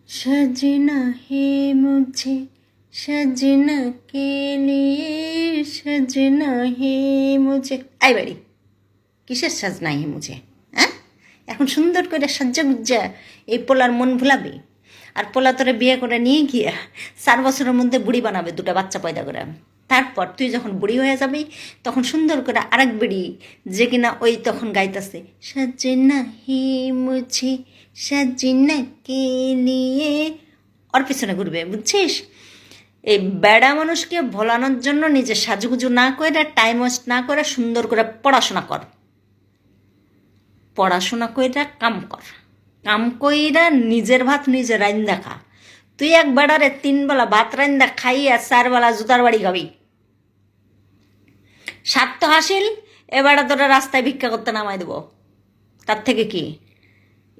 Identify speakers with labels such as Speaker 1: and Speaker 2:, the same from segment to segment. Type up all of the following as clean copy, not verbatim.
Speaker 1: सजना है मुझे सजना के लिए सजना है मुझे আই বাড়ি কিসের সাজনা হে মুঝে হ্যাঁ এখন সুন্দর করে সাজ্জা গুজ্জা এই পোলার মন ভুলাবে আর পোলা তোরে বিয়ে করে নিয়ে গিয়ে 4 বছরের মধ্যে বুড়ি বানাবে 2টা বাচ্চা পয়দা করে তারপর তুই যখন বুড়ি হয়ে যাবি তখন সুন্দর করে আরেক বেড়ি যে কিনা ওই তখন গাইতেছে সজনা হে মুঝে সজনা কে লিয়ে ওর পিছনে ঘুরবে বুঝছিস এই বেড়া মানুষকে ভোলানোর জন্য নিজে সাজুগুজু না করে টাইম ওয়েস্ট না করে সুন্দর করে পড়াশোনা কর পড়াশোনা কইরা কাম কর কাম কইরা নিজের ভাত নিজে রাইন্দা খা তুই এক বেড়ারে 3 বেলা ভাত রাইন্দা খাইয়া 4 বেলা জুতার বাড়ি খাবি স্বার্থ হাসিল এবারে তোরা রাস্তায় ভিক্ষা করতে নামাই দেবো তার থেকে কি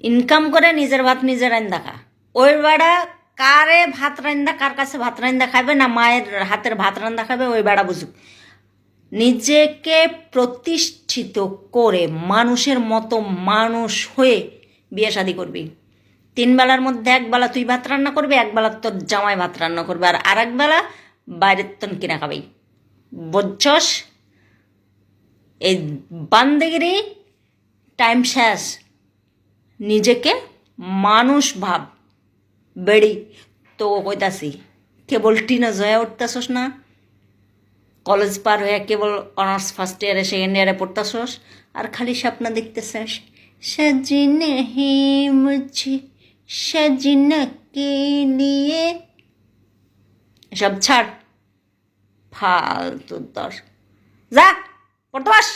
Speaker 1: ইনকাম করে নিজের ভাত নিজে রাইন্দা খা ওই বেড়া কারে ভাত রান্দা কার কাছে ভাত রান্দা খাবে না মায়ের হাতের ভাত রান্দা খাবে ওই বেড়া বুঝুক নিজেকে প্রতিষ্ঠিত করে মানুষের মতো মানুষ হয়ে বিয়ে শাদি করবি 3 বেলার মধ্যে 1 বেলা তুই ভাত রান্না করবি 1 বেলা তোর জামাই ভাত রান্না করবে আর আরেক বেলা বাইরের তন কিনা খাবি বুঝছস এই বান্দেগিরি টাইম শেষ নিজেকে মানুষ ভাব বেড়ি তো কইতাছি কেবল টিনেজ হয়ে উঠতেছস না কলেজ পার হয়ে কেবল অনার্স ফার্স্ট ইয়ারে সেকেন্ড ইয়ারে পড়তেছস আর খালি স্বপ্ন দেখতেছিস সজনা হে মুঝে সজনা কে লিয়ে সব ছাড় ফালতু দর যা পড়তে বাস